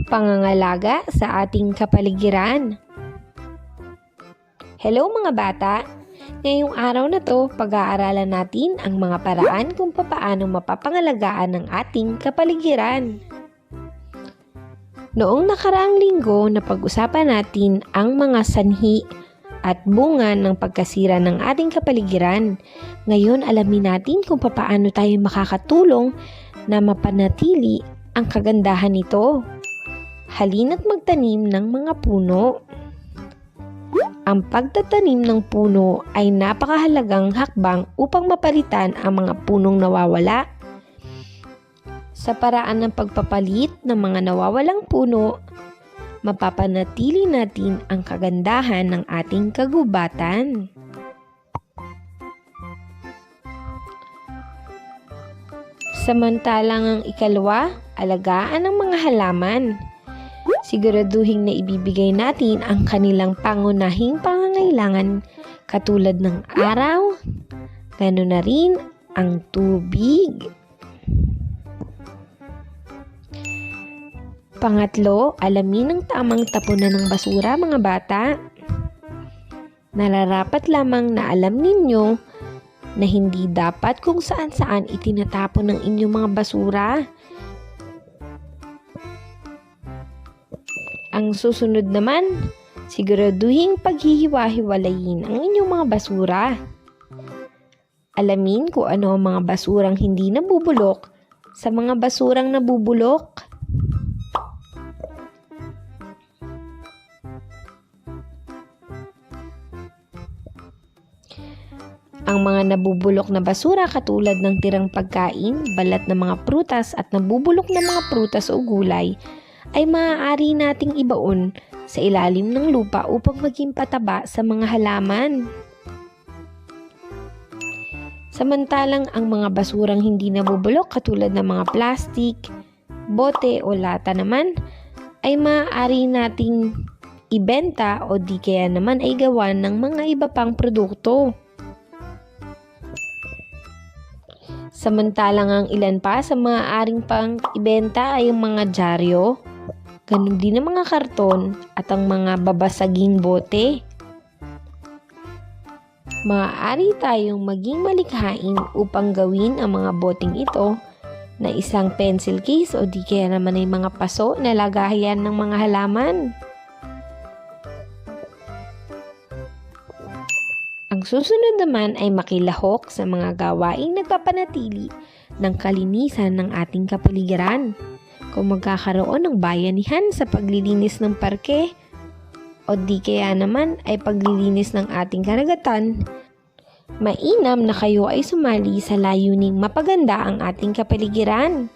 Pangangalaga sa ating kapaligiran. Hello mga bata! Ngayong araw na to, pag-aaralan natin ang mga paraan kung paano mapapangalagaan ng ating kapaligiran. Noong nakaraang linggo, napag-usapan natin ang mga sanhi at bunga ng pagkasira ng ating kapaligiran. Ngayon, alamin natin kung paano tayo makakatulong na mapanatili ang kagandahan nito. Halina't magtanim ng mga puno. Ang pagtatanim ng puno ay napakahalagang hakbang upang mapalitan ang mga punong nawawala. Sa paraan ng pagpapalit ng mga nawawalang puno, mapapanatili natin ang kagandahan ng ating kagubatan. Samantalang ang ikalawa, alagaan ang mga halaman. Siguraduhin na ibibigay natin ang kanilang pangunahing pangangailangan katulad ng araw, ganoon na rin ang tubig. Pangatlo, alamin ang tamang tapunan ng basura mga bata. Nararapat lamang na alam ninyo na hindi dapat kung saan-saan itinatapon ng inyong mga basura. Ang susunod naman, siguraduhin paghihiwa-hiwalayin ang inyong mga basura. Alamin kung ano ang mga basurang hindi nabubulok sa mga basurang nabubulok. Ang mga nabubulok na basura katulad ng tirang pagkain, balat ng mga prutas at nabubulok na mga prutas o gulay ay maaari nating ibaon sa ilalim ng lupa upang maging pataba sa mga halaman. Samantalang ang mga basurang hindi nabubulok katulad ng mga plastik, bote o lata naman ay maaari nating ibenta o di kaya naman ay gawan ng mga iba pang produkto. Samantalang ang ilan pa sa maaaring pang ibenta ay ang mga dyaryo, ganun din ang mga karton at ang mga babasaging bote. Maaari tayong maging malikhain upang gawin ang mga boteng ito na isang pencil case o di kaya naman ay mga paso na lagayan ng mga halaman. Ang susunod naman ay makilahok sa mga gawaing nagpapanatili ng kalinisan ng ating kapaligiran. Kung magkakaroon ng bayanihan sa paglilinis ng parke o di kaya naman ay paglilinis ng ating karagatan, mainam na kayo ay sumali sa layuning mapaganda ang ating kapaligiran.